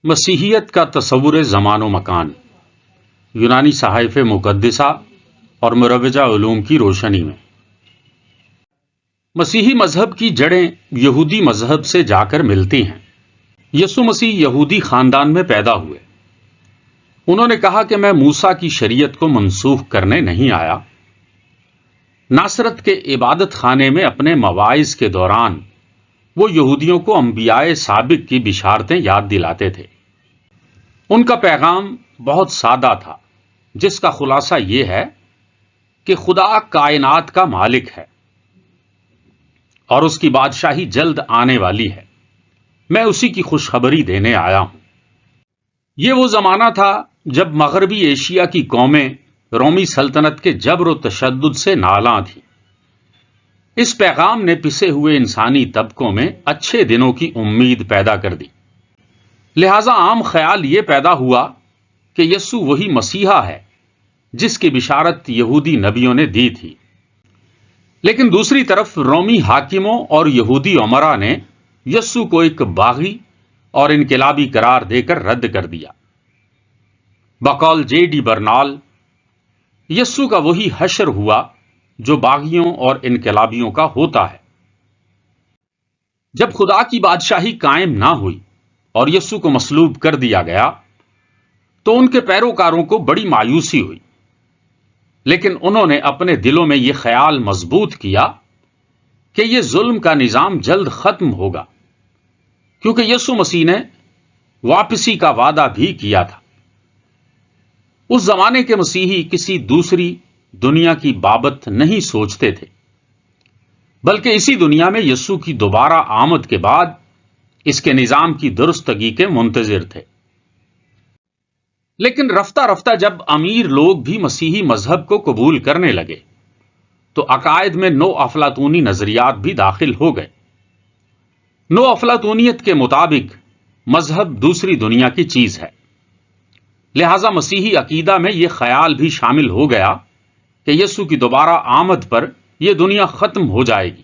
مسیحیت کا تصور زمان و مکان، یونانی صحائف مقدسہ اور مروجہ علوم کی روشنی میں مسیحی مذہب کی جڑیں یہودی مذہب سے جا کر ملتی ہیں۔ یسوع مسیح یہودی خاندان میں پیدا ہوئے۔ انہوں نے کہا کہ میں موسیٰ کی شریعت کو منسوخ کرنے نہیں آیا۔ ناصرت کے عبادت خانے میں اپنے مواعظ کے دوران وہ یہودیوں کو انبیاء سابق کی بشارتیں یاد دلاتے تھے۔ ان کا پیغام بہت سادہ تھا، جس کا خلاصہ یہ ہے کہ خدا کائنات کا مالک ہے اور اس کی بادشاہی جلد آنے والی ہے۔ میں اسی کی خوشخبری دینے آیا ہوں۔ یہ وہ زمانہ تھا جب مغربی ایشیا کی قومیں رومی سلطنت کے جبر و تشدد سے نالاں تھیں۔ اس پیغام نے پسے ہوئے انسانی طبقوں میں اچھے دنوں کی امید پیدا کر دی۔ لہذا عام خیال یہ پیدا ہوا کہ یسوع وہی مسیحا ہے جس کی بشارت یہودی نبیوں نے دی تھی۔ لیکن دوسری طرف رومی حاکموں اور یہودی امراء نے یسوع کو ایک باغی اور انقلابی قرار دے کر رد کر دیا۔ بقول جے ڈی برنال، یسوع کا وہی حشر ہوا جو باغیوں اور انقلابیوں کا ہوتا ہے۔ جب خدا کی بادشاہی قائم نہ ہوئی اور یسوع کو مصلوب کر دیا گیا تو ان کے پیروکاروں کو بڑی مایوسی ہوئی، لیکن انہوں نے اپنے دلوں میں یہ خیال مضبوط کیا کہ یہ ظلم کا نظام جلد ختم ہوگا، کیونکہ یسوع مسیح نے واپسی کا وعدہ بھی کیا تھا۔ اس زمانے کے مسیحی کسی دوسری دنیا کی بابت نہیں سوچتے تھے، بلکہ اسی دنیا میں یسوع کی دوبارہ آمد کے بعد اس کے نظام کی درستگی کے منتظر تھے۔ لیکن رفتہ رفتہ جب امیر لوگ بھی مسیحی مذہب کو قبول کرنے لگے تو عقائد میں نو افلاطونی نظریات بھی داخل ہو گئے۔ نو افلاطونیت کے مطابق مذہب دوسری دنیا کی چیز ہے، لہذا مسیحی عقیدہ میں یہ خیال بھی شامل ہو گیا کہ یسوع کی دوبارہ آمد پر یہ دنیا ختم ہو جائے گی،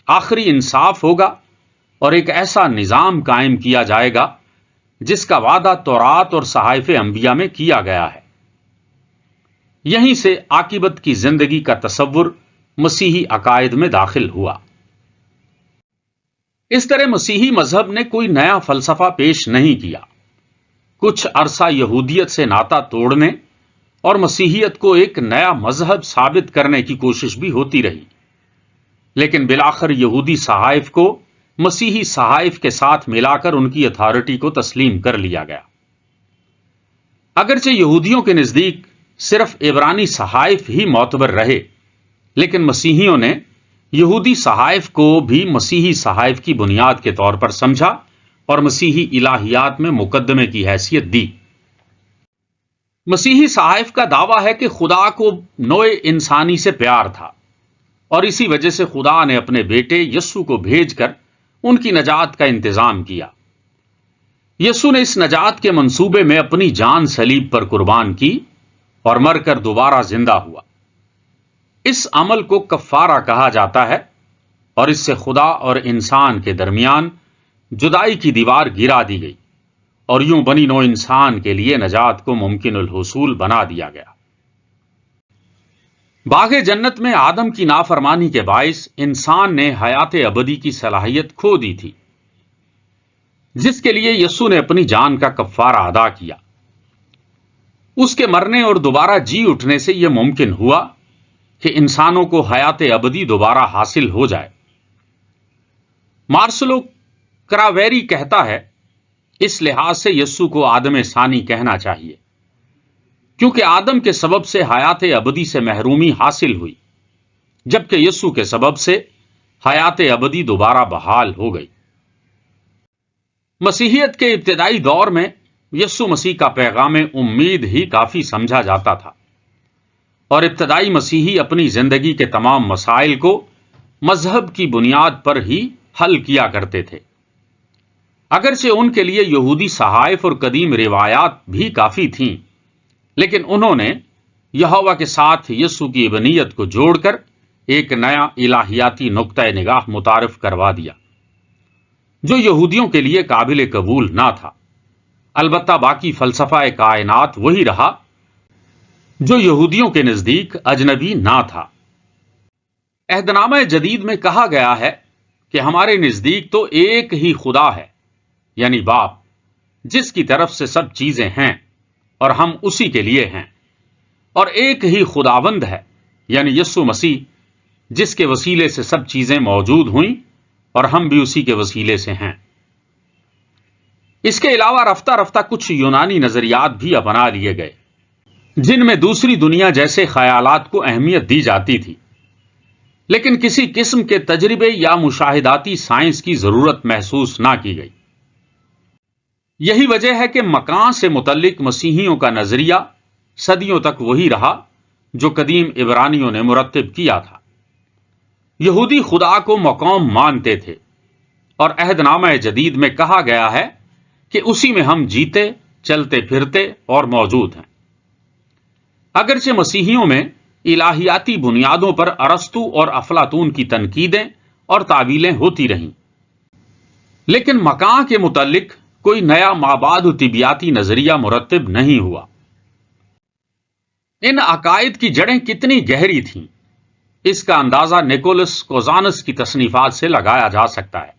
آخری انصاف ہوگا اور ایک ایسا نظام قائم کیا جائے گا جس کا وعدہ تورات اور صحائف انبیاء میں کیا گیا ہے۔ یہیں سے عاقبت کی زندگی کا تصور مسیحی عقائد میں داخل ہوا۔ اس طرح مسیحی مذہب نے کوئی نیا فلسفہ پیش نہیں کیا۔ کچھ عرصہ یہودیت سے ناطا توڑنے اور مسیحیت کو ایک نیا مذہب ثابت کرنے کی کوشش بھی ہوتی رہی، لیکن بالآخر یہودی صحائف کو مسیحی صحائف کے ساتھ ملا کر ان کی اتھارٹی کو تسلیم کر لیا گیا۔ اگرچہ یہودیوں کے نزدیک صرف عبرانی صحائف ہی معتبر رہے، لیکن مسیحیوں نے یہودی صحائف کو بھی مسیحی صحائف کی بنیاد کے طور پر سمجھا اور مسیحی الہیات میں مقدمے کی حیثیت دی۔ مسیحی صحائف کا دعویٰ ہے کہ خدا کو نوع انسانی سے پیار تھا اور اسی وجہ سے خدا نے اپنے بیٹے یسوع کو بھیج کر ان کی نجات کا انتظام کیا۔ یسوع نے اس نجات کے منصوبے میں اپنی جان صلیب پر قربان کی اور مر کر دوبارہ زندہ ہوا۔ اس عمل کو کفارہ کہا جاتا ہے اور اس سے خدا اور انسان کے درمیان جدائی کی دیوار گرا دی گئی اور یوں بنی نوع انسان کے لیے نجات کو ممکن الحصول بنا دیا گیا۔ باغ جنت میں آدم کی نافرمانی کے باعث انسان نے حیات ابدی کی صلاحیت کھو دی تھی، جس کے لیے یسوع نے اپنی جان کا کفارہ ادا کیا۔ اس کے مرنے اور دوبارہ جی اٹھنے سے یہ ممکن ہوا کہ انسانوں کو حیات ابدی دوبارہ حاصل ہو جائے۔ مارسلو کراویری کہتا ہے، اس لحاظ سے یسوع کو آدم ثانی کہنا چاہیے، کیونکہ آدم کے سبب سے حیات ابدی سے محرومی حاصل ہوئی، جبکہ یسوع کے سبب سے حیات ابدی دوبارہ بحال ہو گئی۔ مسیحیت کے ابتدائی دور میں یسوع مسیح کا پیغام امید ہی کافی سمجھا جاتا تھا، اور ابتدائی مسیحی اپنی زندگی کے تمام مسائل کو مذہب کی بنیاد پر ہی حل کیا کرتے تھے۔ اگرچہ ان کے لیے یہودی صحائف اور قدیم روایات بھی کافی تھیں، لیکن انہوں نے یہوہ کے ساتھ یسوع کی ابنیت کو جوڑ کر ایک نیا الہیاتی نقطۂ نگاہ متعارف کروا دیا، جو یہودیوں کے لیے قابل قبول نہ تھا، البتہ باقی فلسفہ کائنات وہی رہا جو یہودیوں کے نزدیک اجنبی نہ تھا۔ عہد نامہ جدید میں کہا گیا ہے کہ ہمارے نزدیک تو ایک ہی خدا ہے، یعنی باپ، جس کی طرف سے سب چیزیں ہیں اور ہم اسی کے لیے ہیں، اور ایک ہی خداوند ہے، یعنی یسوع مسیح، جس کے وسیلے سے سب چیزیں موجود ہوئیں اور ہم بھی اسی کے وسیلے سے ہیں۔ اس کے علاوہ رفتہ رفتہ کچھ یونانی نظریات بھی اپنا لیے گئے، جن میں دوسری دنیا جیسے خیالات کو اہمیت دی جاتی تھی، لیکن کسی قسم کے تجربے یا مشاہداتی سائنس کی ضرورت محسوس نہ کی گئی۔ یہی وجہ ہے کہ مکان سے متعلق مسیحیوں کا نظریہ صدیوں تک وہی رہا جو قدیم عبرانیوں نے مرتب کیا تھا۔ یہودی خدا کو مقام مانتے تھے، اور عہد نامہ جدید میں کہا گیا ہے کہ اسی میں ہم جیتے، چلتے پھرتے اور موجود ہیں۔ اگرچہ مسیحیوں میں الہیاتی بنیادوں پر ارسطو اور افلاطون کی تنقیدیں اور تعویلیں ہوتی رہیں، لیکن مکان کے متعلق کوئی نیا مابعد طبیعیاتی نظریہ مرتب نہیں ہوا۔ ان عقائد کی جڑیں کتنی گہری تھیں، اس کا اندازہ نیکولس کوزانس کی تصنیفات سے لگایا جا سکتا ہے۔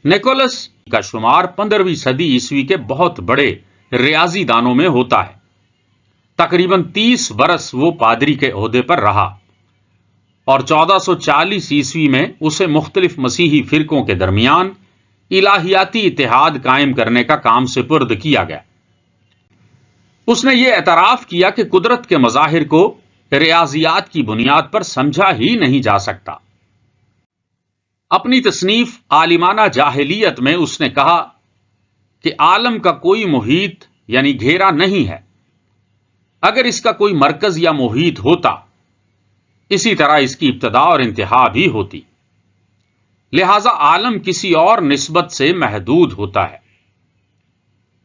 نیکولس کا شمار 15ویں صدی عیسوی کے بہت بڑے ریاضی دانوں میں ہوتا ہے۔ تقریباً 30 برس وہ پادری کے عہدے پر رہا، اور 1440 عیسوی میں اسے مختلف مسیحی فرقوں کے درمیان الہیاتی اتحاد قائم کرنے کا کام سپرد کیا گیا۔ اس نے یہ اعتراف کیا کہ قدرت کے مظاہر کو ریاضیات کی بنیاد پر سمجھا ہی نہیں جا سکتا۔ اپنی تصنیف عالمانہ جاہلیت میں اس نے کہا کہ عالم کا کوئی محیط یعنی گھیرا نہیں ہے۔ اگر اس کا کوئی مرکز یا محیط ہوتا، اسی طرح اس کی ابتدا اور انتہا بھی ہوتی، لہذا عالم کسی اور نسبت سے محدود ہوتا ہے۔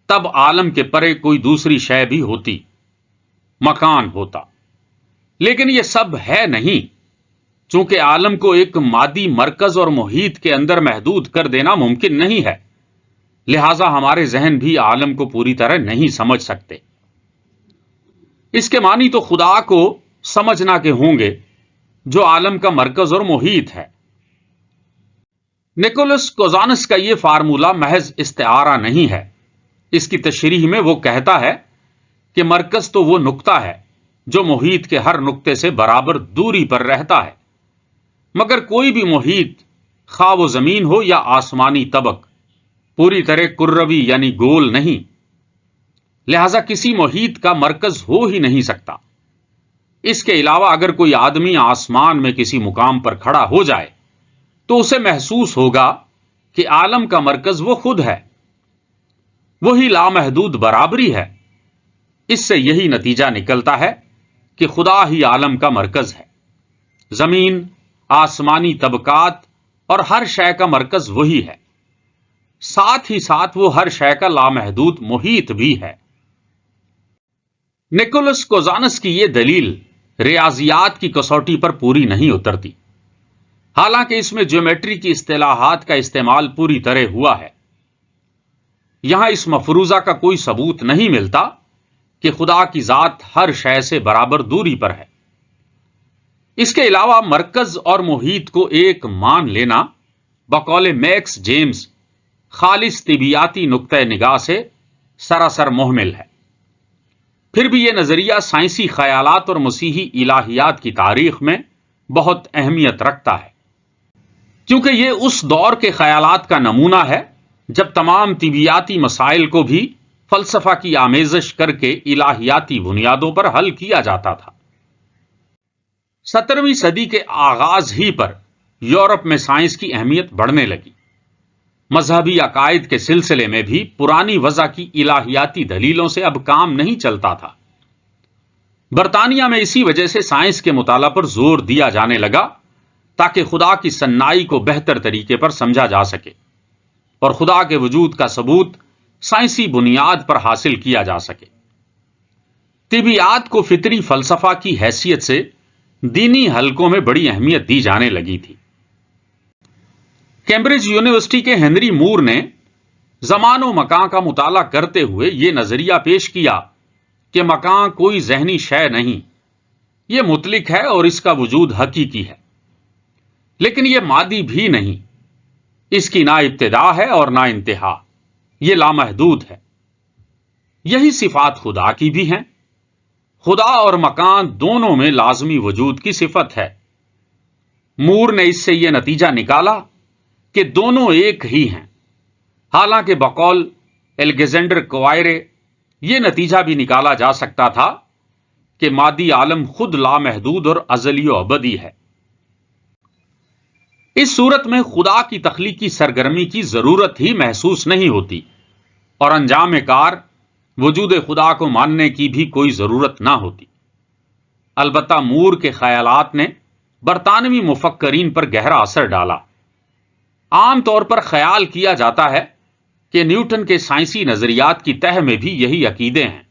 تب عالم کے پرے کوئی دوسری شے بھی ہوتی، مکان ہوتا، لیکن یہ سب ہے نہیں، چونکہ عالم کو ایک مادی مرکز اور محیط کے اندر محدود کر دینا ممکن نہیں ہے، لہذا ہمارے ذہن بھی عالم کو پوری طرح نہیں سمجھ سکتے۔ اس کے معنی تو خدا کو سمجھنا کے ہوں گے جو عالم کا مرکز اور محیط ہے۔ نیکولس کوزانس کا یہ فارمولہ محض استعارہ نہیں ہے۔ اس کی تشریح میں وہ کہتا ہے کہ مرکز تو وہ نقطہ ہے جو محیط کے ہر نقطے سے برابر دوری پر رہتا ہے، مگر کوئی بھی محیط، خواہ وہ زمین ہو یا آسمانی طبق، پوری طرح کروی یعنی گول نہیں، لہذا کسی محیط کا مرکز ہو ہی نہیں سکتا۔ اس کے علاوہ اگر کوئی آدمی آسمان میں کسی مقام پر کھڑا ہو جائے تو اسے محسوس ہوگا کہ عالم کا مرکز وہ خود ہے، وہی لامحدود برابری ہے۔ اس سے یہی نتیجہ نکلتا ہے کہ خدا ہی عالم کا مرکز ہے۔ زمین، آسمانی طبقات اور ہر شے کا مرکز وہی ہے، ساتھ ہی ساتھ وہ ہر شے کا لامحدود محیط بھی ہے۔ نیکولس کوزانس کی یہ دلیل ریاضیات کی کسوٹی پر پوری نہیں اترتی، حالانکہ اس میں جیومیٹری کی اصطلاحات کا استعمال پوری طرح ہوا ہے۔ یہاں اس مفروضہ کا کوئی ثبوت نہیں ملتا کہ خدا کی ذات ہر شے سے برابر دوری پر ہے۔ اس کے علاوہ مرکز اور محیط کو ایک مان لینا بقول میکس جیمز خالص طبیعیاتی نقطہ نگاہ سے سراسر مہمل ہے۔ پھر بھی یہ نظریہ سائنسی خیالات اور مسیحی الہیات کی تاریخ میں بہت اہمیت رکھتا ہے، کیونکہ یہ اس دور کے خیالات کا نمونہ ہے جب تمام طبیعیاتی مسائل کو بھی فلسفہ کی آمیزش کر کے الہیاتی بنیادوں پر حل کیا جاتا تھا۔ 17ویں صدی کے آغاز ہی پر یورپ میں سائنس کی اہمیت بڑھنے لگی۔ مذہبی عقائد کے سلسلے میں بھی پرانی وضع کی الہیاتی دلیلوں سے اب کام نہیں چلتا تھا۔ برطانیہ میں اسی وجہ سے سائنس کے مطالعہ پر زور دیا جانے لگا تاکہ خدا کی صنائی کو بہتر طریقے پر سمجھا جا سکے اور خدا کے وجود کا ثبوت سائنسی بنیاد پر حاصل کیا جا سکے۔ طبیعیات کو فطری فلسفہ کی حیثیت سے دینی حلقوں میں بڑی اہمیت دی جانے لگی تھی۔ کیمبرج یونیورسٹی کے ہنری مور نے زمان و مکان کا مطالعہ کرتے ہوئے یہ نظریہ پیش کیا کہ مکان کوئی ذہنی شے نہیں، یہ مطلق ہے اور اس کا وجود حقیقی ہے، لیکن یہ مادی بھی نہیں، اس کی نہ ابتدا ہے اور نہ انتہا، یہ لامحدود ہے۔ یہی صفات خدا کی بھی ہیں۔ خدا اور مکان دونوں میں لازمی وجود کی صفت ہے۔ مور نے اس سے یہ نتیجہ نکالا کہ دونوں ایک ہی ہیں، حالانکہ بقول الیگزینڈر کوائرے یہ نتیجہ بھی نکالا جا سکتا تھا کہ مادی عالم خود لامحدود اور ازلی و ابدی ہے۔ اس صورت میں خدا کی تخلیقی سرگرمی کی ضرورت ہی محسوس نہیں ہوتی، اور انجام کار وجود خدا کو ماننے کی بھی کوئی ضرورت نہ ہوتی۔ البتہ مور کے خیالات نے برطانوی مفکرین پر گہرا اثر ڈالا۔ عام طور پر خیال کیا جاتا ہے کہ نیوٹن کے سائنسی نظریات کی تہ میں بھی یہی عقیدے ہیں۔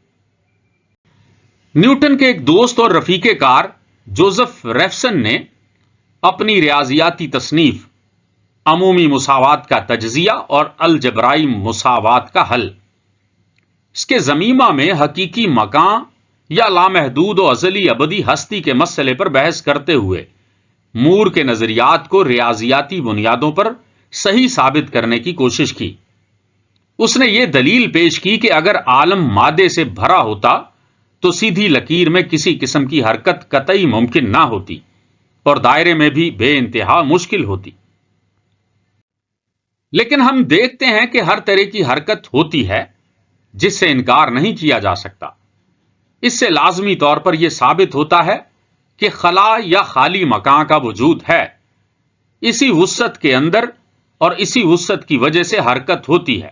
نیوٹن کے ایک دوست اور رفیق کار جوزف ریفسن نے اپنی ریاضیاتی تصنیف عمومی مساوات کا تجزیہ اور الجبرائی مساوات کا حل، اس کے ضمیمہ میں حقیقی مکان یا لامحدود و ازلی ابدی ہستی کے مسئلے پر بحث کرتے ہوئے مور کے نظریات کو ریاضیاتی بنیادوں پر صحیح ثابت کرنے کی کوشش کی۔ اس نے یہ دلیل پیش کی کہ اگر عالم مادے سے بھرا ہوتا تو سیدھی لکیر میں کسی قسم کی حرکت قطعی ممکن نہ ہوتی اور دائرے میں بھی بے انتہا مشکل ہوتی۔ لیکن ہم دیکھتے ہیں کہ ہر طرح کی حرکت ہوتی ہے جس سے انکار نہیں کیا جا سکتا۔ اس سے لازمی طور پر یہ ثابت ہوتا ہے کہ خلا یا خالی مکان کا وجود ہے، اسی وسعت کے اندر اور اسی وسعت کی وجہ سے حرکت ہوتی ہے۔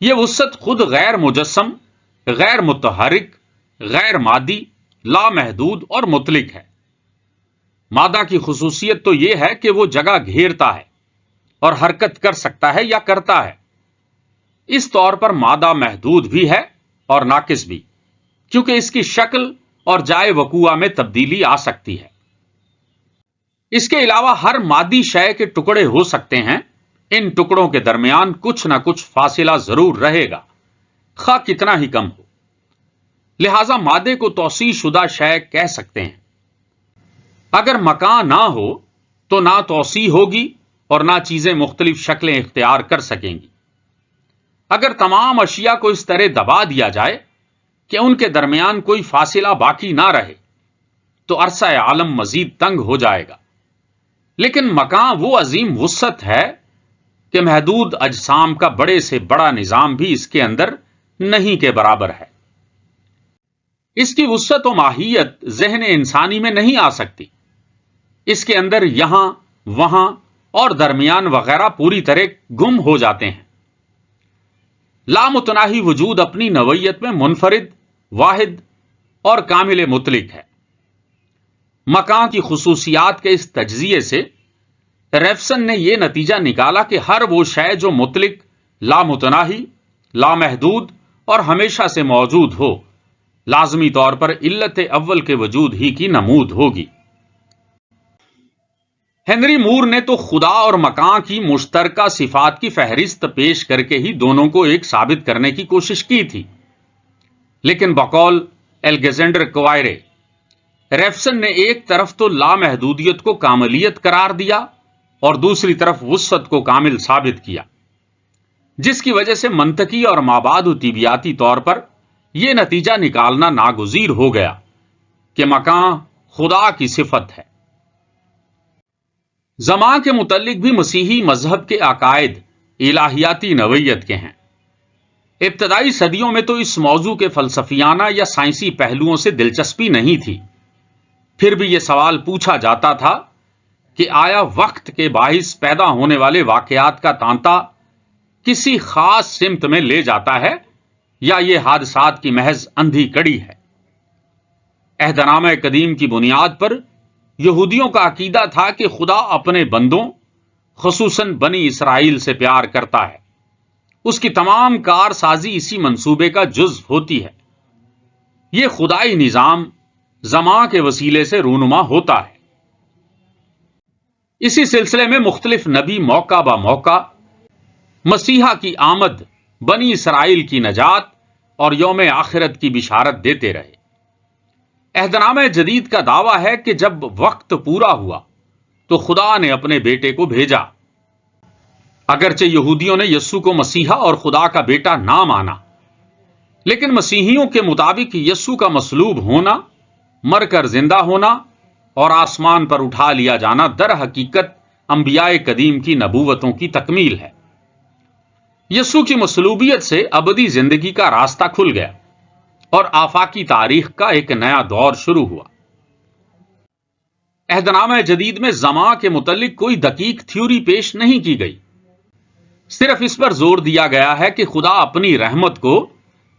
یہ وسعت خود غیر مجسم، غیر متحرک، غیر مادی، لامحدود اور مطلق ہے۔ مادہ کی خصوصیت تو یہ ہے کہ وہ جگہ گھیرتا ہے اور حرکت کر سکتا ہے یا کرتا ہے۔ اس طور پر مادہ محدود بھی ہے اور ناقص بھی، کیونکہ اس کی شکل اور جائے وقوع میں تبدیلی آ سکتی ہے۔ اس کے علاوہ ہر مادی شے کے ٹکڑے ہو سکتے ہیں، ان ٹکڑوں کے درمیان کچھ نہ کچھ فاصلہ ضرور رہے گا، خواہ کتنا ہی کم ہو۔ لہذا مادے کو توسیع شدہ شے کہہ سکتے ہیں۔ اگر مکان نہ ہو تو نہ توسیع ہوگی اور نہ چیزیں مختلف شکلیں اختیار کر سکیں گی۔ اگر تمام اشیاء کو اس طرح دبا دیا جائے کہ ان کے درمیان کوئی فاصلہ باقی نہ رہے تو عرصہ عالم مزید تنگ ہو جائے گا۔ لیکن مکان وہ عظیم وسعت ہے کہ محدود اجسام کا بڑے سے بڑا نظام بھی اس کے اندر نہیں کے برابر ہے۔ اس کی وسعت و ماہیت ذہن انسانی میں نہیں آ سکتی۔ اس کے اندر یہاں، وہاں اور درمیان وغیرہ پوری طرح گم ہو جاتے ہیں۔ لامتناہی وجود اپنی نوعیت میں منفرد، واحد اور کامل مطلق ہے۔ مکان کی خصوصیات کے اس تجزیے سے ریفسن نے یہ نتیجہ نکالا کہ ہر وہ شے جو مطلق، لامتناہی، لامحدود اور ہمیشہ سے موجود ہو، لازمی طور پر علت اول کے وجود ہی کی نمود ہوگی۔ ہنری مور نے تو خدا اور مکان کی مشترکہ صفات کی فہرست پیش کر کے ہی دونوں کو ایک ثابت کرنے کی کوشش کی تھی، لیکن بقول الیگزینڈر کوائرے، ریفسن نے ایک طرف تو لامحدودیت کو کاملیت قرار دیا اور دوسری طرف وسعت کو کامل ثابت کیا، جس کی وجہ سے منطقی اور مابعد و طبیعیاتی طور پر یہ نتیجہ نکالنا ناگزیر ہو گیا کہ مکان خدا کی صفت ہے۔ زمان کے متعلق بھی مسیحی مذہب کے عقائد الہیاتی نوعیت کے ہیں۔ ابتدائی صدیوں میں تو اس موضوع کے فلسفیانہ یا سائنسی پہلوؤں سے دلچسپی نہیں تھی، پھر بھی یہ سوال پوچھا جاتا تھا کہ آیا وقت کے باعث پیدا ہونے والے واقعات کا تانتا کسی خاص سمت میں لے جاتا ہے یا یہ حادثات کی محض اندھی کڑی ہے؟ عہد نامہ قدیم کی بنیاد پر یہودیوں کا عقیدہ تھا کہ خدا اپنے بندوں خصوصاً بنی اسرائیل سے پیار کرتا ہے، اس کی تمام کار سازی اسی منصوبے کا جزو ہوتی ہے۔ یہ خدائی نظام زمان کے وسیلے سے رونما ہوتا ہے۔ اسی سلسلے میں مختلف نبی موقع با موقع مسیحا کی آمد بنی اسرائیل کی نجات اور یوم آخرت کی بشارت دیتے رہے۔ عہد نامہ جدید کا دعویٰ ہے کہ جب وقت پورا ہوا تو خدا نے اپنے بیٹے کو بھیجا۔ اگرچہ یہودیوں نے یسوع کو مسیحا اور خدا کا بیٹا نہ مانا، لیکن مسیحیوں کے مطابق یسوع کا مصلوب ہونا، مر کر زندہ ہونا اور آسمان پر اٹھا لیا جانا در حقیقت انبیاء قدیم کی نبوتوں کی تکمیل ہے۔ یسوع کی مصلوبیت سے ابدی زندگی کا راستہ کھل گیا اور آفاقی تاریخ کا ایک نیا دور شروع ہوا۔ عہد نامہ جدید میں زمان کے متعلق کوئی دقیق تھیوری پیش نہیں کی گئی، صرف اس پر زور دیا گیا ہے کہ خدا اپنی رحمت کو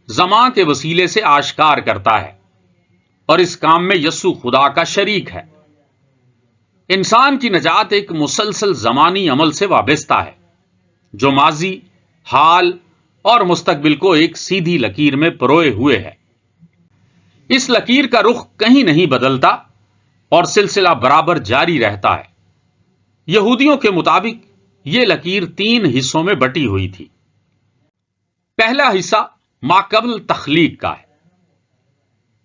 زمان کے وسیلے سے آشکار کرتا ہے اور اس کام میں یسوع خدا کا شریک ہے۔ انسان کی نجات ایک مسلسل زمانی عمل سے وابستہ ہے جو ماضی، حال اور مستقبل کو ایک سیدھی لکیر میں پروئے ہوئے ہے۔ اس لکیر کا رخ کہیں نہیں بدلتا اور سلسلہ برابر جاری رہتا ہے۔ یہودیوں کے مطابق یہ لکیر 3 حصوں میں بٹی ہوئی تھی۔ پہلا حصہ ماقبل تخلیق کا ہے،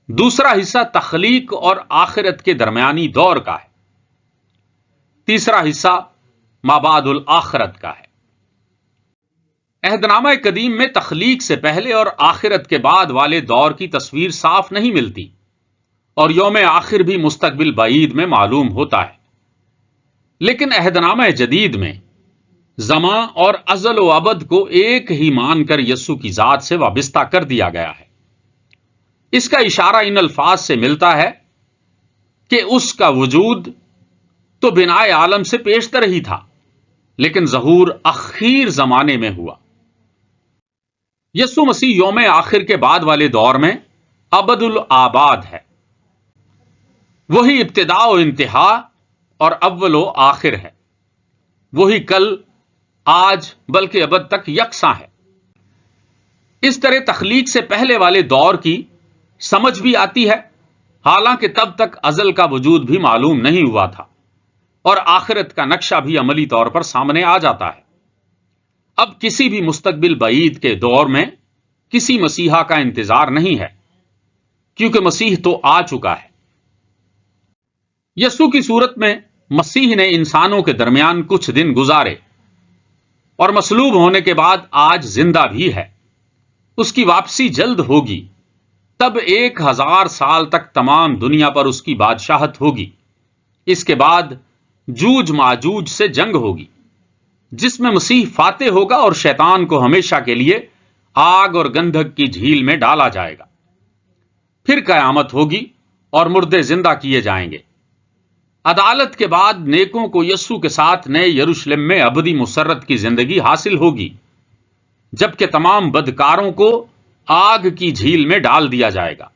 دوسرا حصہ تخلیق اور آخرت کے درمیانی دور کا ہے، تیسرا حصہ مابعد الآخرت کا ہے۔ عہد نامہ قدیم میں تخلیق سے پہلے اور آخرت کے بعد والے دور کی تصویر صاف نہیں ملتی، اور یوم آخر بھی مستقبل بعید میں معلوم ہوتا ہے۔ لیکن عہد نامہ جدید میں زمان اور ازل و ابد کو ایک ہی مان کر یسوع کی ذات سے وابستہ کر دیا گیا ہے۔ اس کا اشارہ ان الفاظ سے ملتا ہے کہ اس کا وجود تو بنائے عالم سے پیشتر ہی تھا، لیکن ظہور اخیر زمانے میں ہوا۔ یسوع مسیح یوم آخر کے بعد والے دور میں ابد الآباد ہے۔ وہی ابتدا و انتہا اور اول و آخر ہے۔ وہی کل، آج بلکہ ابد تک یکساں ہے۔ اس طرح تخلیق سے پہلے والے دور کی سمجھ بھی آتی ہے، حالانکہ تب تک ازل کا وجود بھی معلوم نہیں ہوا تھا اور آخرت کا نقشہ بھی عملی طور پر سامنے آ جاتا ہے۔ اب کسی بھی مستقبل بعید کے دور میں کسی مسیحا کا انتظار نہیں ہے، کیونکہ مسیح تو آ چکا ہے۔ یسوع کی صورت میں مسیح نے انسانوں کے درمیان کچھ دن گزارے اور مصلوب ہونے کے بعد آج زندہ بھی ہے۔ اس کی واپسی جلد ہوگی، تب 1000 سال تک تمام دنیا پر اس کی بادشاہت ہوگی۔ اس کے بعد جوج ماجوج سے جنگ ہوگی، جس میں مسیح فاتح ہوگا اور شیطان کو ہمیشہ کے لیے آگ اور گندھک کی جھیل میں ڈالا جائے گا۔ پھر قیامت ہوگی اور مردے زندہ کیے جائیں گے۔ عدالت کے بعد نیکوں کو یسوع کے ساتھ نئے یروشلم میں ابدی مسرت کی زندگی حاصل ہوگی، جبکہ تمام بدکاروں کو آگ کی جھیل میں ڈال دیا جائے گا۔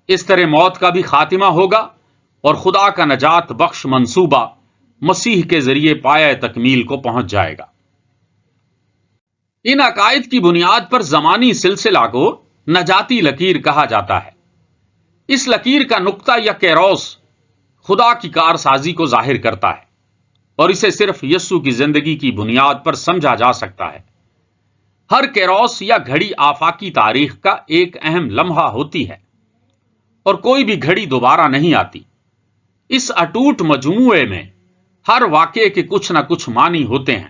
اس طرح موت کا بھی خاتمہ ہوگا اور خدا کا نجات بخش منصوبہ مسیح کے ذریعے پایہ تکمیل کو پہنچ جائے گا۔ ان عقائد کی بنیاد پر زمانی سلسلہ کو نجاتی لکیر کہا جاتا ہے۔ اس لکیر کا نقطہ یا کیروس خدا کی کارسازی کو ظاہر کرتا ہے اور اسے صرف یسوع کی زندگی کی بنیاد پر سمجھا جا سکتا ہے۔ ہر کیروس یا گھڑی آفاقی تاریخ کا ایک اہم لمحہ ہوتی ہے اور کوئی بھی گھڑی دوبارہ نہیں آتی۔ اس اٹوٹ مجموعے میں ہر واقعے کے کچھ نہ کچھ معنی ہوتے ہیں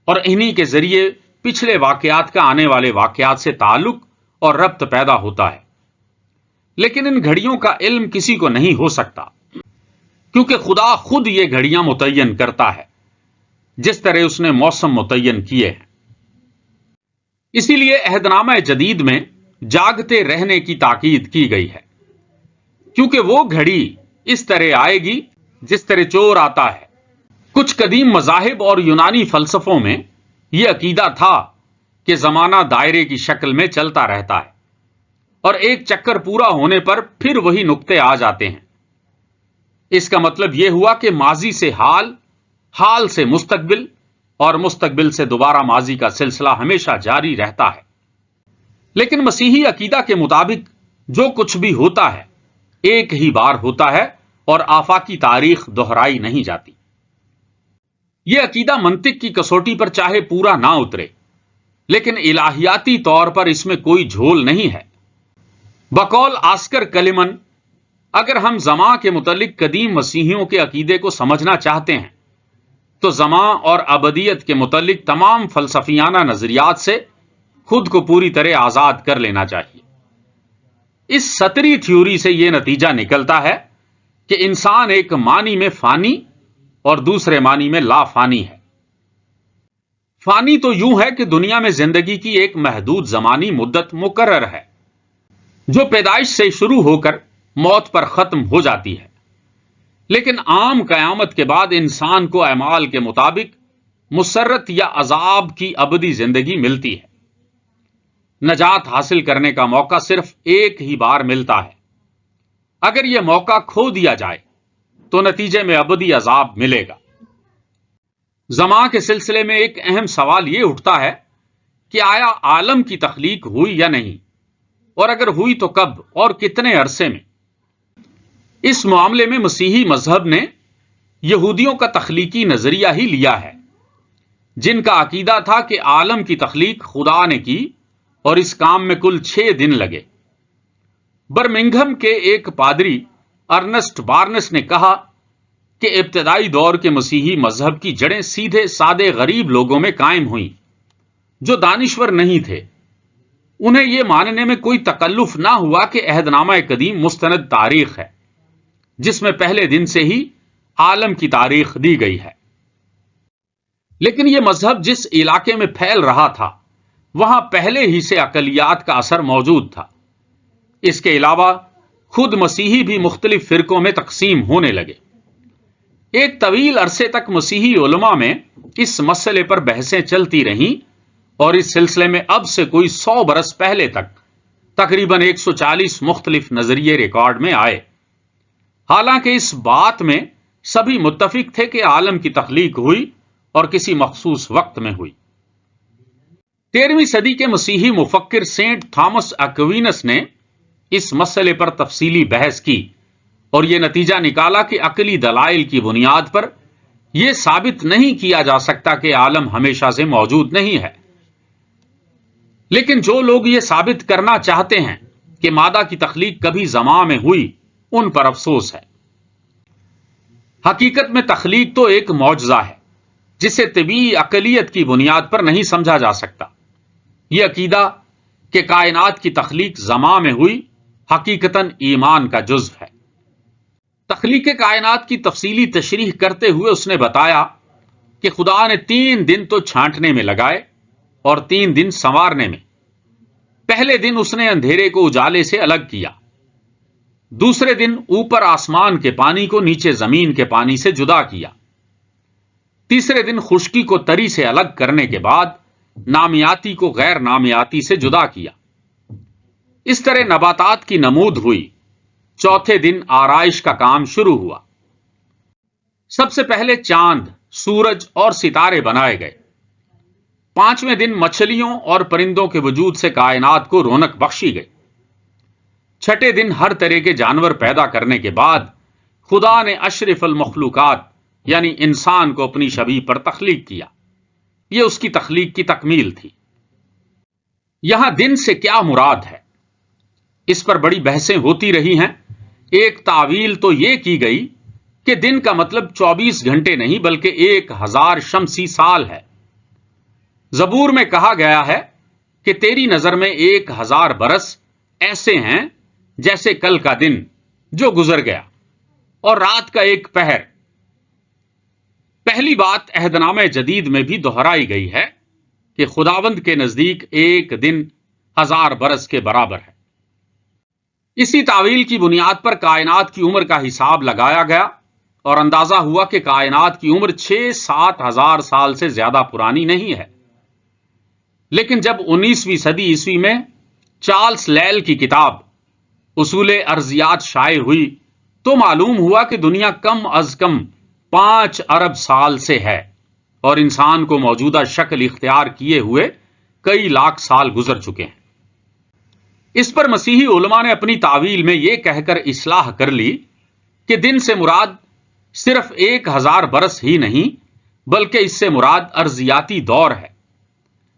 اور انہی کے ذریعے پچھلے واقعات کا آنے والے واقعات سے تعلق اور ربط پیدا ہوتا ہے۔ لیکن ان گھڑیوں کا علم کسی کو نہیں ہو سکتا، کیونکہ خدا خود یہ گھڑیاں متعین کرتا ہے، جس طرح اس نے موسم متعین کیے ہیں۔ اسی لیے عہد نامہ جدید میں جاگتے رہنے کی تاکید کی گئی ہے، کیونکہ وہ گھڑی اس طرح آئے گی جس طرح چور آتا ہے۔ کچھ قدیم مذاہب اور یونانی فلسفوں میں یہ عقیدہ تھا کہ زمانہ دائرے کی شکل میں چلتا رہتا ہے اور ایک چکر پورا ہونے پر پھر وہی نقطے آ جاتے ہیں۔ اس کا مطلب یہ ہوا کہ ماضی سے حال، حال سے مستقبل اور مستقبل سے دوبارہ ماضی کا سلسلہ ہمیشہ جاری رہتا ہے۔ لیکن مسیحی عقیدہ کے مطابق جو کچھ بھی ہوتا ہے ایک ہی بار ہوتا ہے اور آفاقی تاریخ دہرائی نہیں جاتی۔ یہ عقیدہ منطق کی کسوٹی پر چاہے پورا نہ اترے، لیکن الہیاتی طور پر اس میں کوئی جھول نہیں ہے۔ بقول آسکر کلیمن، اگر ہم زماں کے متعلق قدیم مسیحیوں کے عقیدے کو سمجھنا چاہتے ہیں تو زماں اور ابدیت کے متعلق تمام فلسفیانہ نظریات سے خود کو پوری طرح آزاد کر لینا چاہیے۔ اس سطری تھیوری سے یہ نتیجہ نکلتا ہے کہ انسان ایک معنی میں فانی اور دوسرے معنی میں لا فانی ہے۔ فانی تو یوں ہے کہ دنیا میں زندگی کی ایک محدود زمانی مدت مقرر ہے جو پیدائش سے شروع ہو کر موت پر ختم ہو جاتی ہے، لیکن عام قیامت کے بعد انسان کو اعمال کے مطابق مسرت یا عذاب کی ابدی زندگی ملتی ہے۔ نجات حاصل کرنے کا موقع صرف ایک ہی بار ملتا ہے۔ اگر یہ موقع کھو دیا جائے تو نتیجے میں ابدی عذاب ملے گا۔ زماں کے سلسلے میں ایک اہم سوال یہ اٹھتا ہے کہ آیا عالم کی تخلیق ہوئی یا نہیں، اور اگر ہوئی تو کب اور کتنے عرصے میں؟ اس معاملے میں مسیحی مذہب نے یہودیوں کا تخلیقی نظریہ ہی لیا ہے، جن کا عقیدہ تھا کہ عالم کی تخلیق خدا نے کی اور اس کام میں کل 6 دن لگے۔ برمنگھم کے ایک پادری ارنسٹ بارنس نے کہا کہ ابتدائی دور کے مسیحی مذہب کی جڑیں سیدھے سادے غریب لوگوں میں قائم ہوئیں جو دانشور نہیں تھے۔ انہیں یہ ماننے میں کوئی تکلف نہ ہوا کہ عہد نامہ قدیم مستند تاریخ ہے جس میں پہلے دن سے ہی عالم کی تاریخ دی گئی ہے۔ لیکن یہ مذہب جس علاقے میں پھیل رہا تھا وہاں پہلے ہی سے اقلیات کا اثر موجود تھا۔ اس کے علاوہ خود مسیحی بھی مختلف فرقوں میں تقسیم ہونے لگے۔ ایک طویل عرصے تک مسیحی علماء میں اس مسئلے پر بحثیں چلتی رہیں، اور اس سلسلے میں اب سے کوئی 100 برس پہلے تک تقریباً 140 مختلف نظریے ریکارڈ میں آئے۔ حالانکہ اس بات میں سبھی متفق تھے کہ عالم کی تخلیق ہوئی اور کسی مخصوص وقت میں ہوئی۔ 13ویں صدی کے مسیحی مفکر سینٹ تھامس ایکوینس نے اس مسئلے پر تفصیلی بحث کی اور یہ نتیجہ نکالا کہ عقلی دلائل کی بنیاد پر یہ ثابت نہیں کیا جا سکتا کہ عالم ہمیشہ سے موجود نہیں ہے، لیکن جو لوگ یہ ثابت کرنا چاہتے ہیں کہ مادہ کی تخلیق کبھی زماں میں ہوئی، ان پر افسوس ہے۔ حقیقت میں تخلیق تو ایک معجزہ ہے جسے طبیعی عقلیت کی بنیاد پر نہیں سمجھا جا سکتا۔ یہ عقیدہ کہ کائنات کی تخلیق زماں میں ہوئی حقیقتاً ایمان کا جزو ہے۔ تخلیق کائنات کی تفصیلی تشریح کرتے ہوئے اس نے بتایا کہ خدا نے 3 دن تو چھانٹنے میں لگائے اور 3 دن سنوارنے میں۔ پہلے دن اس نے اندھیرے کو اجالے سے الگ کیا، دوسرے دن اوپر آسمان کے پانی کو نیچے زمین کے پانی سے جدا کیا، تیسرے دن خشکی کو تری سے الگ کرنے کے بعد نامیاتی کو غیر نامیاتی سے جدا کیا۔ اس طرح نباتات کی نمود ہوئی۔ چوتھے دن آرائش کا کام شروع ہوا۔ سب سے پہلے چاند، سورج اور ستارے بنائے گئے۔ 5ویں دن مچھلیوں اور پرندوں کے وجود سے کائنات کو رونق بخشی گئی۔ 6ٹھے دن ہر طرح کے جانور پیدا کرنے کے بعد خدا نے اشرف المخلوقات یعنی انسان کو اپنی شبیہ پر تخلیق کیا۔ یہ اس کی تخلیق کی تکمیل تھی۔ یہاں دن سے کیا مراد ہے، اس پر بڑی بحثیں ہوتی رہی ہیں۔ ایک تعویل تو یہ کی گئی کہ دن کا مطلب 24 گھنٹے نہیں بلکہ 1000 شمسی سال ہے۔ زبور میں کہا گیا ہے کہ تیری نظر میں 1000 برس ایسے ہیں جیسے کل کا دن جو گزر گیا اور رات کا ایک پہر۔ پہلی بات عہد نامہ جدید میں بھی دہرائی گئی ہے کہ خداوند کے نزدیک ایک دن 1000 برس کے برابر ہے۔ اسی تعویل کی بنیاد پر کائنات کی عمر کا حساب لگایا گیا اور اندازہ ہوا کہ کائنات کی عمر 6-7 ہزار سال سے زیادہ پرانی نہیں ہے۔ لیکن جب 19ویں صدی عیسوی میں چارلس لیل کی کتاب اصول ارضیات شائع ہوئی تو معلوم ہوا کہ دنیا کم از کم 5 ارب سال سے ہے اور انسان کو موجودہ شکل اختیار کیے ہوئے کئی لاکھ سال گزر چکے ہیں۔ اس پر مسیحی علماء نے اپنی تعویل میں یہ کہہ کر اصلاح کر لی کہ دن سے مراد صرف 1000 برس ہی نہیں بلکہ اس سے مراد ارضیاتی دور ہے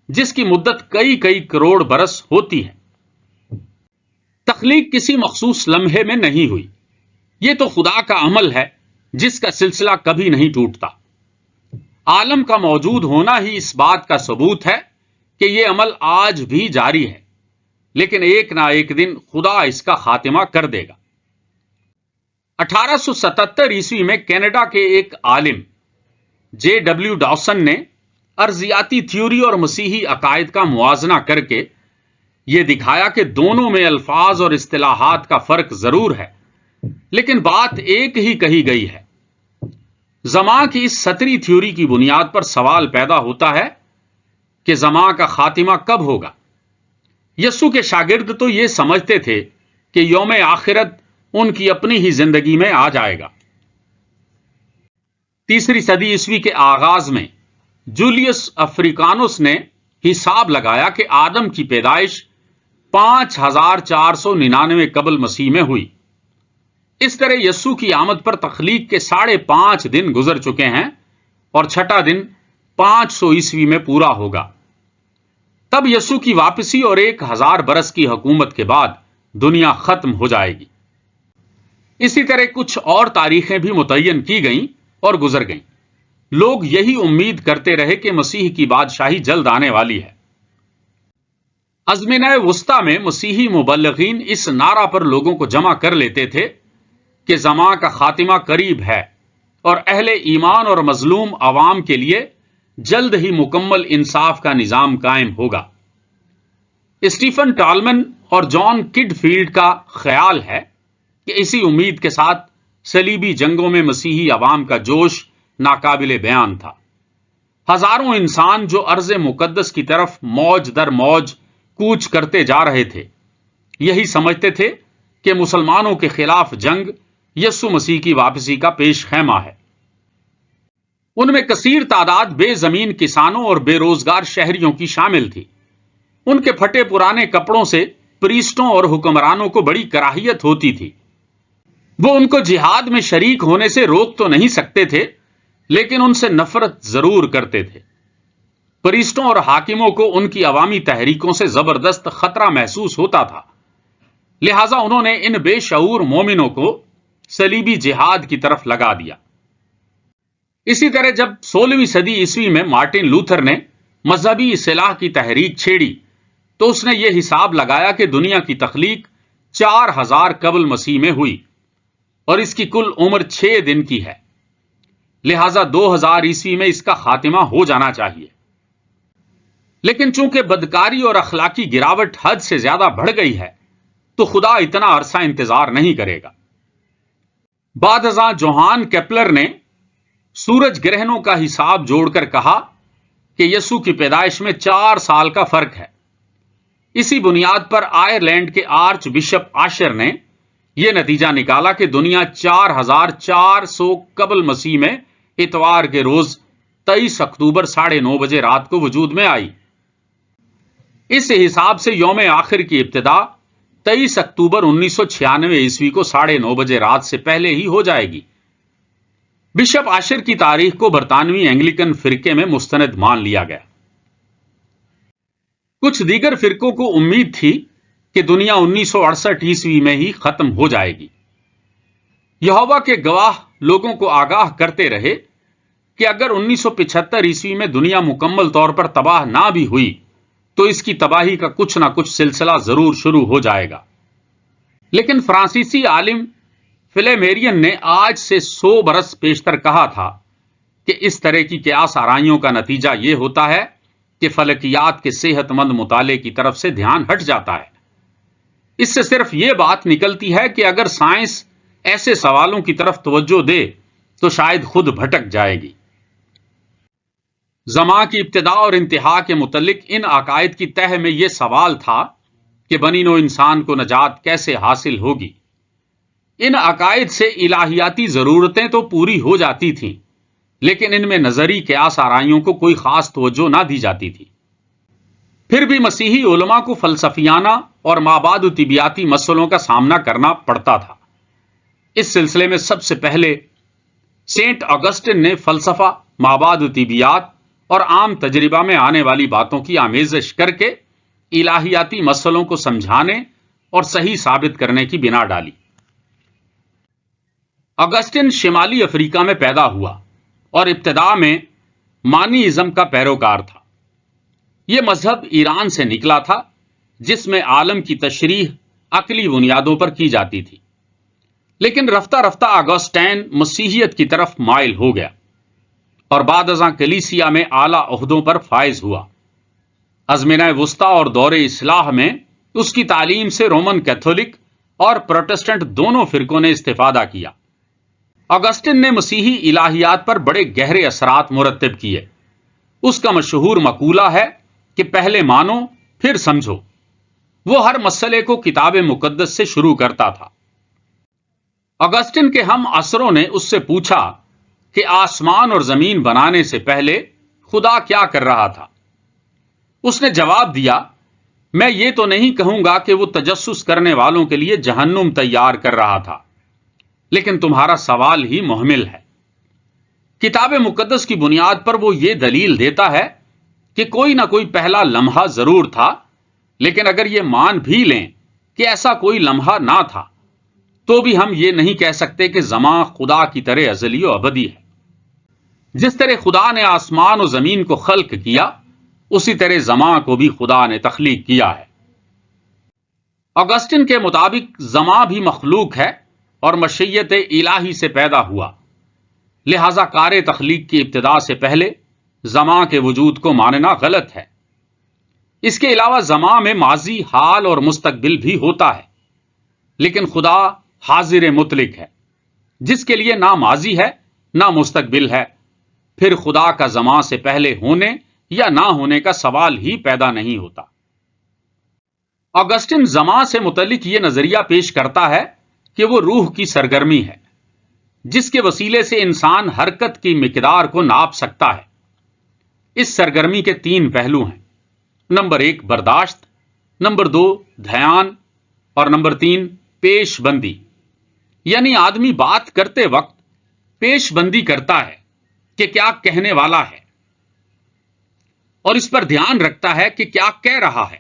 جس کی مدت کئی کروڑ برس ہوتی ہے۔ تخلیق کسی مخصوص لمحے میں نہیں ہوئی، یہ تو خدا کا عمل ہے جس کا سلسلہ کبھی نہیں ٹوٹتا۔ عالم کا موجود ہونا ہی اس بات کا ثبوت ہے کہ یہ عمل آج بھی جاری ہے، لیکن ایک نہ ایک دن خدا اس کا خاتمہ کر دے گا۔ 1877 عیسوی میں کینیڈا کے ایک عالم JW ڈاوسن نے ارضیاتی تھیوری اور مسیحی عقائد کا موازنہ کر کے یہ دکھایا کہ دونوں میں الفاظ اور اصطلاحات کا فرق ضرور ہے، لیکن بات ایک ہی کہی گئی ہے۔ زماں کی اس سطری تھیوری کی بنیاد پر سوال پیدا ہوتا ہے کہ زماں کا خاتمہ کب ہوگا؟ یسوع کے شاگرد تو یہ سمجھتے تھے کہ یوم آخرت ان کی اپنی ہی زندگی میں آ جائے گا۔ 3 صدی عیسوی کے آغاز میں جولیس افریکانوس نے حساب لگایا کہ آدم کی پیدائش 5499 قبل مسیح میں ہوئی۔ اس طرح یسوع کی آمد پر تخلیق کے 5.5 دن گزر چکے ہیں اور چھٹا دن 500 عیسوی میں پورا ہوگا۔ تب یسوع کی واپسی اور 1000 برس کی حکومت کے بعد دنیا ختم ہو جائے گی۔ اسی طرح کچھ اور تاریخیں بھی متعین کی گئیں اور گزر گئیں۔ لوگ یہی امید کرتے رہے کہ مسیح کی بادشاہی جلد آنے والی ہے۔ ازمنہ وسطی میں مسیحی مبلغین اس نعرہ پر لوگوں کو جمع کر لیتے تھے کہ زماں کا خاتمہ قریب ہے اور اہل ایمان اور مظلوم عوام کے لیے جلد ہی مکمل انصاف کا نظام قائم ہوگا۔ اسٹیفن ٹالمن اور جان کڈ فیلڈ کا خیال ہے کہ اسی امید کے ساتھ صلیبی جنگوں میں مسیحی عوام کا جوش ناقابل بیان تھا۔ ہزاروں انسان جو ارض مقدس کی طرف موج در موج کوچ کرتے جا رہے تھے، یہی سمجھتے تھے کہ مسلمانوں کے خلاف جنگ یسوع مسیح کی واپسی کا پیش خیمہ ہے۔ ان میں کثیر تعداد بے زمین کسانوں اور بے روزگار شہریوں کی شامل تھی۔ ان کے پھٹے پرانے کپڑوں سے پریسٹوں اور حکمرانوں کو بڑی کراہیت ہوتی تھی۔ وہ ان کو جہاد میں شریک ہونے سے روک تو نہیں سکتے تھے، لیکن ان سے نفرت ضرور کرتے تھے۔ پریسٹوں اور حاکموں کو ان کی عوامی تحریکوں سے زبردست خطرہ محسوس ہوتا تھا، لہذا انہوں نے ان بے شعور مومنوں کو صلیبی جہاد کی طرف لگا دیا۔ اسی طرح جب 16ویں صدی عیسوی میں مارٹن لوتھر نے مذہبی اصلاح کی تحریک چھیڑی تو اس نے یہ حساب لگایا کہ دنیا کی تخلیق 4000 قبل مسیح میں ہوئی اور اس کی کل عمر 6 دن کی ہے، لہذا 2000 عیسوی میں اس کا خاتمہ ہو جانا چاہیے۔ لیکن چونکہ بدکاری اور اخلاقی گراوٹ حد سے زیادہ بڑھ گئی ہے تو خدا اتنا عرصہ انتظار نہیں کرے گا۔ بعد ازاں جوہان کیپلر نے سورج گرہنوں کا حساب جوڑ کر کہا کہ یسوع کی پیدائش میں 4 سال کا فرق ہے۔ اسی بنیاد پر آئرلینڈ کے آرچ بشپ آشر نے یہ نتیجہ نکالا کہ دنیا 4400 قبل مسیح میں اتوار کے روز 23 اکتوبر 9:30 بجے رات کو وجود میں آئی۔ اس حساب سے یوم آخر کی ابتدا 23 اکتوبر 1996 عیسوی کو 9:30 بجے رات سے پہلے ہی ہو جائے گی۔ بشپ آشر کی تاریخ کو برطانوی اینگلیکن فرقے میں مستند مان لیا گیا۔ کچھ دیگر فرقوں کو امید تھی کہ دنیا 1968 عیسوی میں ہی ختم ہو جائے گی۔ یہوہ کے گواہ لوگوں کو آگاہ کرتے رہے کہ اگر 1975 عیسوی میں دنیا مکمل طور پر تباہ نہ بھی ہوئی تو اس کی تباہی کا کچھ نہ کچھ سلسلہ ضرور شروع ہو جائے گا۔ لیکن فرانسیسی عالم فلیمیرین نے آج سے 100 برس پیشتر کہا تھا کہ اس طرح کی قیاس آرائیوں کا نتیجہ یہ ہوتا ہے کہ فلکیات کے صحت مند مطالعے کی طرف سے دھیان ہٹ جاتا ہے۔ اس سے صرف یہ بات نکلتی ہے کہ اگر سائنس ایسے سوالوں کی طرف توجہ دے تو شاید خود بھٹک جائے گی۔ زماں کی ابتدا اور انتہا کے متعلق ان عقائد کی تہ میں یہ سوال تھا کہ بنی نوع انسان کو نجات کیسے حاصل ہوگی۔ ان عقائد سے الہیاتی ضرورتیں تو پوری ہو جاتی تھیں، لیکن ان میں نظری قیاس آرائیوں کو کوئی خاص توجہ نہ دی جاتی تھی۔ پھر بھی مسیحی علماء کو فلسفیانہ اور مابعد طبیعیاتی مسئلوں کا سامنا کرنا پڑتا تھا۔ اس سلسلے میں سب سے پہلے سینٹ اگسٹن نے فلسفہ مابعد طبیعیات اور عام تجربہ میں آنے والی باتوں کی آمیزش کر کے الہیاتی مسئلوں کو سمجھانے اور صحیح ثابت کرنے کی بنا ڈالی۔ اگسٹن شمالی افریقہ میں پیدا ہوا اور ابتدا میں مانیزم کا پیروکار تھا۔ یہ مذہب ایران سے نکلا تھا، جس میں عالم کی تشریح عقلی بنیادوں پر کی جاتی تھی، لیکن رفتہ رفتہ اگسٹین مسیحیت کی طرف مائل ہو گیا اور بعد ازاں کلیسیا میں اعلیٰ عہدوں پر فائز ہوا۔ ازمنہ وسطیٰ اور دور اصلاح میں اس کی تعلیم سے رومن کیتھولک اور پروٹسٹنٹ دونوں فرقوں نے استفادہ کیا۔ اگسٹن نے مسیحی الہیات پر بڑے گہرے اثرات مرتب کیے۔ اس کا مشہور مقولہ ہے کہ پہلے مانو پھر سمجھو۔ وہ ہر مسئلے کو کتاب مقدس سے شروع کرتا تھا۔ اگسٹن کے ہم عصروں نے اس سے پوچھا کہ آسمان اور زمین بنانے سے پہلے خدا کیا کر رہا تھا؟ اس نے جواب دیا، میں یہ تو نہیں کہوں گا کہ وہ تجسس کرنے والوں کے لیے جہنم تیار کر رہا تھا، لیکن تمہارا سوال ہی محمل ہے۔ کتاب مقدس کی بنیاد پر وہ یہ دلیل دیتا ہے کہ کوئی نہ کوئی پہلا لمحہ ضرور تھا، لیکن اگر یہ مان بھی لیں کہ ایسا کوئی لمحہ نہ تھا، تو بھی ہم یہ نہیں کہہ سکتے کہ زمان خدا کی طرح ازلی و ابدی ہے۔ جس طرح خدا نے آسمان و زمین کو خلق کیا، اسی طرح زمان کو بھی خدا نے تخلیق کیا ہے۔ اگسٹن کے مطابق زمان بھی مخلوق ہے اور مشیت الہی سے پیدا ہوا، لہذا کار تخلیق کی ابتدا سے پہلے زمان کے وجود کو ماننا غلط ہے۔ اس کے علاوہ زمان میں ماضی، حال اور مستقبل بھی ہوتا ہے، لیکن خدا حاضر مطلق ہے، جس کے لیے نہ ماضی ہے نہ مستقبل ہے۔ پھر خدا کا زمان سے پہلے ہونے یا نہ ہونے کا سوال ہی پیدا نہیں ہوتا۔ اگسٹن زمان سے متعلق یہ نظریہ پیش کرتا ہے کہ وہ روح کی سرگرمی ہے، جس کے وسیلے سے انسان حرکت کی مقدار کو ناپ سکتا ہے۔ اس سرگرمی کے 3 پہلو ہیں: نمبر 1 برداشت، نمبر 2 دھیان اور نمبر 3 پیش بندی۔ یعنی آدمی بات کرتے وقت پیش بندی کرتا ہے کہ کیا کہنے والا ہے، اور اس پر دھیان رکھتا ہے کہ کیا کہہ رہا ہے،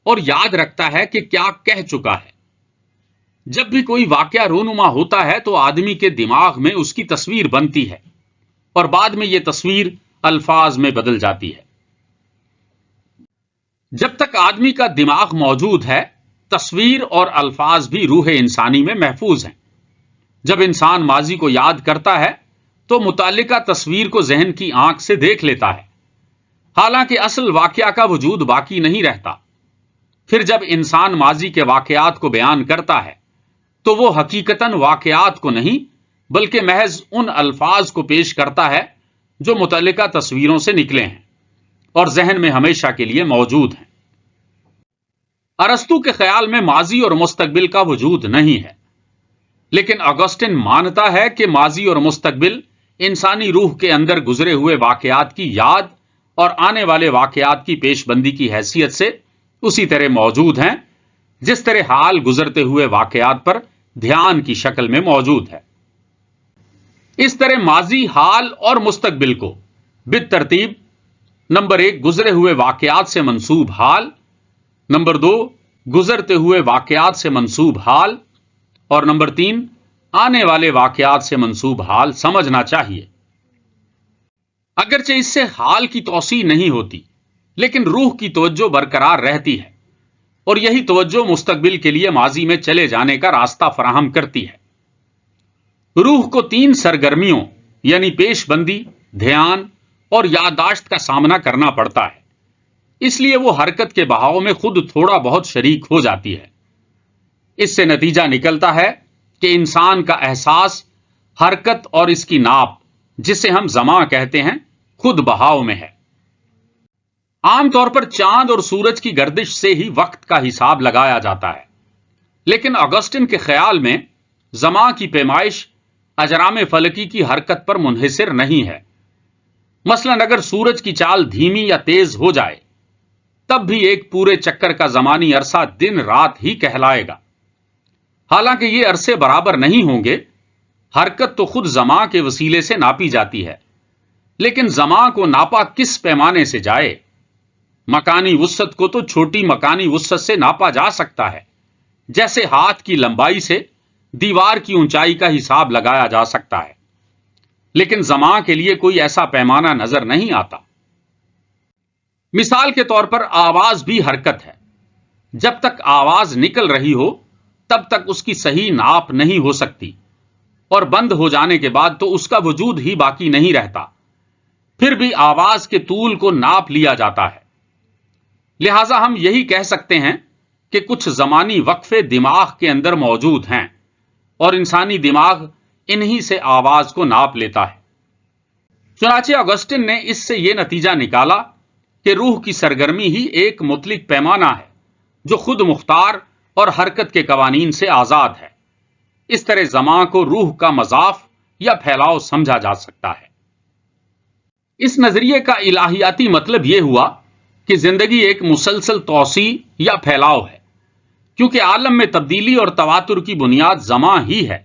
اور یاد رکھتا ہے کہ کیا کہہ چکا ہے۔ جب بھی کوئی واقعہ رونما ہوتا ہے تو آدمی کے دماغ میں اس کی تصویر بنتی ہے، اور بعد میں یہ تصویر الفاظ میں بدل جاتی ہے۔ جب تک آدمی کا دماغ موجود ہے، تصویر اور الفاظ بھی روح انسانی میں محفوظ ہیں۔ جب انسان ماضی کو یاد کرتا ہے تو متعلقہ تصویر کو ذہن کی آنکھ سے دیکھ لیتا ہے، حالانکہ اصل واقعہ کا وجود باقی نہیں رہتا۔ پھر جب انسان ماضی کے واقعات کو بیان کرتا ہے تو وہ حقیقتاً واقعات کو نہیں بلکہ محض ان الفاظ کو پیش کرتا ہے جو متعلقہ تصویروں سے نکلے ہیں اور ذہن میں ہمیشہ کے لیے موجود ہیں۔ ارسطو کے خیال میں ماضی اور مستقبل کا وجود نہیں ہے، لیکن اگسٹن مانتا ہے کہ ماضی اور مستقبل انسانی روح کے اندر گزرے ہوئے واقعات کی یاد اور آنے والے واقعات کی پیش بندی کی حیثیت سے اسی طرح موجود ہیں جس طرح حال گزرتے ہوئے واقعات پر دھیان کی شکل میں موجود ہے۔ اس طرح ماضی، حال اور مستقبل کو بالترتیب نمبر 1 گزرے ہوئے واقعات سے منسوب حال، نمبر 2 گزرتے ہوئے واقعات سے منسوب حال اور نمبر 3 آنے والے واقعات سے منسوب حال سمجھنا چاہیے۔ اگرچہ اس سے حال کی توسیع نہیں ہوتی، لیکن روح کی توجہ برقرار رہتی ہے، اور یہی توجہ مستقبل کے لیے ماضی میں چلے جانے کا راستہ فراہم کرتی ہے۔ روح کو 3 سرگرمیوں یعنی پیش بندی، دھیان اور یادداشت کا سامنا کرنا پڑتا ہے، اس لیے وہ حرکت کے بہاؤ میں خود تھوڑا بہت شریک ہو جاتی ہے۔ اس سے نتیجہ نکلتا ہے کہ انسان کا احساس، حرکت اور اس کی ناپ، جسے ہم زمان کہتے ہیں، خود بہاؤ میں ہے۔ عام طور پر چاند اور سورج کی گردش سے ہی وقت کا حساب لگایا جاتا ہے، لیکن اگسٹن کے خیال میں زمان کی پیمائش اجرام فلکی کی حرکت پر منحصر نہیں ہے۔ مثلا اگر سورج کی چال دھیمی یا تیز ہو جائے تب بھی ایک پورے چکر کا زمانی عرصہ دن رات ہی کہلائے گا۔ حالانکہ یہ عرصے برابر نہیں ہوں گے، حرکت تو خود زمان کے وسیلے سے ناپی جاتی ہے، لیکن زمان کو ناپا کس پیمانے سے جائے؟ مکانی وسعت کو تو چھوٹی مکانی وسعت سے ناپا جا سکتا ہے، جیسے ہاتھ کی لمبائی سے دیوار کی اونچائی کا حساب لگایا جا سکتا ہے، لیکن زمان کے لیے کوئی ایسا پیمانہ نظر نہیں آتا۔ مثال کے طور پر آواز بھی حرکت ہے۔ جب تک آواز نکل رہی ہو تب تک اس کی صحیح ناپ نہیں ہو سکتی، اور بند ہو جانے کے بعد تو اس کا وجود ہی باقی نہیں رہتا۔ پھر بھی آواز کے طول کو ناپ لیا جاتا ہے۔ لہذا ہم یہی کہہ سکتے ہیں کہ کچھ زمانی وقفے دماغ کے اندر موجود ہیں، اور انسانی دماغ انہی سے آواز کو ناپ لیتا ہے۔ چنانچہ آگسٹن نے اس سے یہ نتیجہ نکالا کہ روح کی سرگرمی ہی ایک مطلق پیمانہ ہے جو خود مختار اور حرکت کے قوانین سے آزاد ہے۔ اس طرح زمان کو روح کا مضاف یا پھیلاؤ سمجھا جا سکتا ہے۔ اس نظریے کا الہیاتی مطلب یہ ہوا کہ زندگی ایک مسلسل توسیع یا پھیلاؤ ہے، کیونکہ عالم میں تبدیلی اور تواتر کی بنیاد زمان ہی ہے۔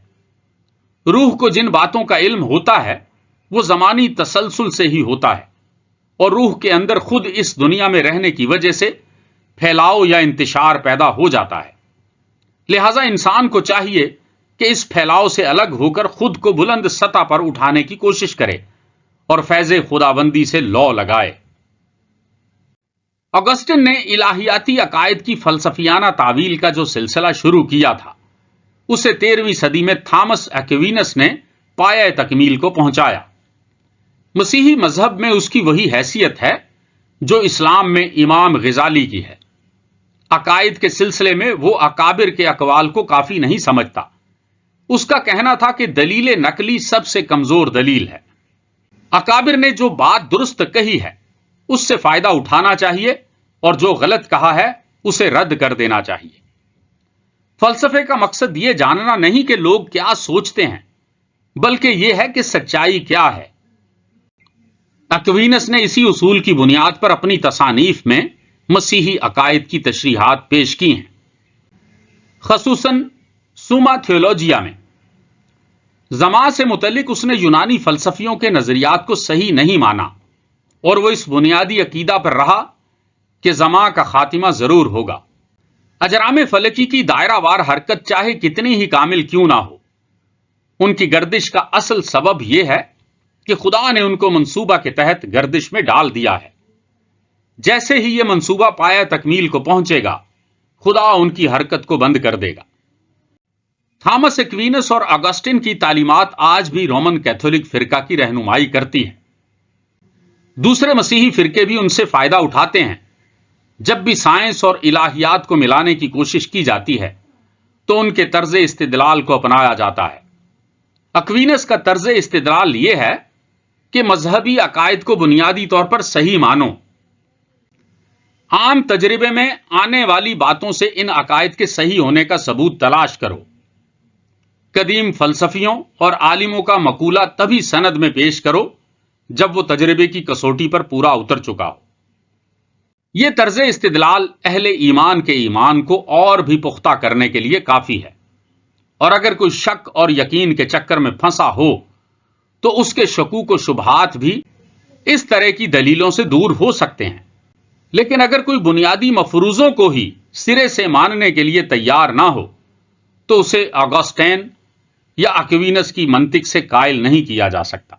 روح کو جن باتوں کا علم ہوتا ہے وہ زمانی تسلسل سے ہی ہوتا ہے، اور روح کے اندر خود اس دنیا میں رہنے کی وجہ سے پھیلاؤ یا انتشار پیدا ہو جاتا ہے۔ لہذا انسان کو چاہیے کہ اس پھیلاؤ سے الگ ہو کر خود کو بلند سطح پر اٹھانے کی کوشش کرے اور فیض خداوندی سے لو لگائے۔ آگسٹن نے الہیاتی عقائد کی فلسفیانہ تعویل کا جو سلسلہ شروع کیا تھا، اسے 13ویں صدی میں تھامس ایکوینس نے پایہ تکمیل کو پہنچایا۔ مسیحی مذہب میں اس کی وہی حیثیت ہے جو اسلام میں امام غزالی کی ہے۔ عقائد کے سلسلے میں وہ اکابر کے اقوال کو کافی نہیں سمجھتا۔ اس کا کہنا تھا کہ دلیل نقلی سب سے کمزور دلیل ہے۔ اکابر نے جو بات درست کہی ہے اس سے فائدہ اٹھانا چاہیے، اور جو غلط کہا ہے اسے رد کر دینا چاہیے۔ فلسفے کا مقصد یہ جاننا نہیں کہ لوگ کیا سوچتے ہیں، بلکہ یہ ہے کہ سچائی کیا ہے۔ ایکوینس نے اسی اصول کی بنیاد پر اپنی تصانیف میں مسیحی عقائد کی تشریحات پیش کی ہیں، خصوصاً سوما تھیولوجیا میں۔ زمان سے متعلق اس نے یونانی فلسفیوں کے نظریات کو صحیح نہیں مانا، اور وہ اس بنیادی عقیدہ پر رہا کہ زمان کا خاتمہ ضرور ہوگا۔ اجرام فلکی کی دائرہ وار حرکت چاہے کتنی ہی کامل کیوں نہ ہو، ان کی گردش کا اصل سبب یہ ہے کہ خدا نے ان کو منصوبہ کے تحت گردش میں ڈال دیا ہے۔ جیسے ہی یہ منصوبہ پایہ تکمیل کو پہنچے گا، خدا ان کی حرکت کو بند کر دے گا۔ تھامس ایکوینس اور آگسٹن کی تعلیمات آج بھی رومن کیتھولک فرقہ کی رہنمائی کرتی ہیں۔ دوسرے مسیحی فرقے بھی ان سے فائدہ اٹھاتے ہیں۔ جب بھی سائنس اور الہیات کو ملانے کی کوشش کی جاتی ہے تو ان کے طرز استدلال کو اپنایا جاتا ہے۔ ایکوینس کا طرز استدلال یہ ہے کہ مذہبی عقائد کو بنیادی طور پر صحیح مانو۔ عام تجربے میں آنے والی باتوں سے ان عقائد کے صحیح ہونے کا ثبوت تلاش کرو۔ قدیم فلسفیوں اور عالموں کا مقولہ تبھی سند میں پیش کرو جب وہ تجربے کی کسوٹی پر پورا اتر چکا ہو۔ یہ طرز استدلال اہل ایمان کے ایمان کو اور بھی پختہ کرنے کے لیے کافی ہے، اور اگر کوئی شک اور یقین کے چکر میں پھنسا ہو تو اس کے شکوک و شبہات بھی اس طرح کی دلیلوں سے دور ہو سکتے ہیں۔ لیکن اگر کوئی بنیادی مفروضوں کو ہی سرے سے ماننے کے لیے تیار نہ ہو تو اسے آگسٹین یا ایکوینس کی منطق سے قائل نہیں کیا جا سکتا۔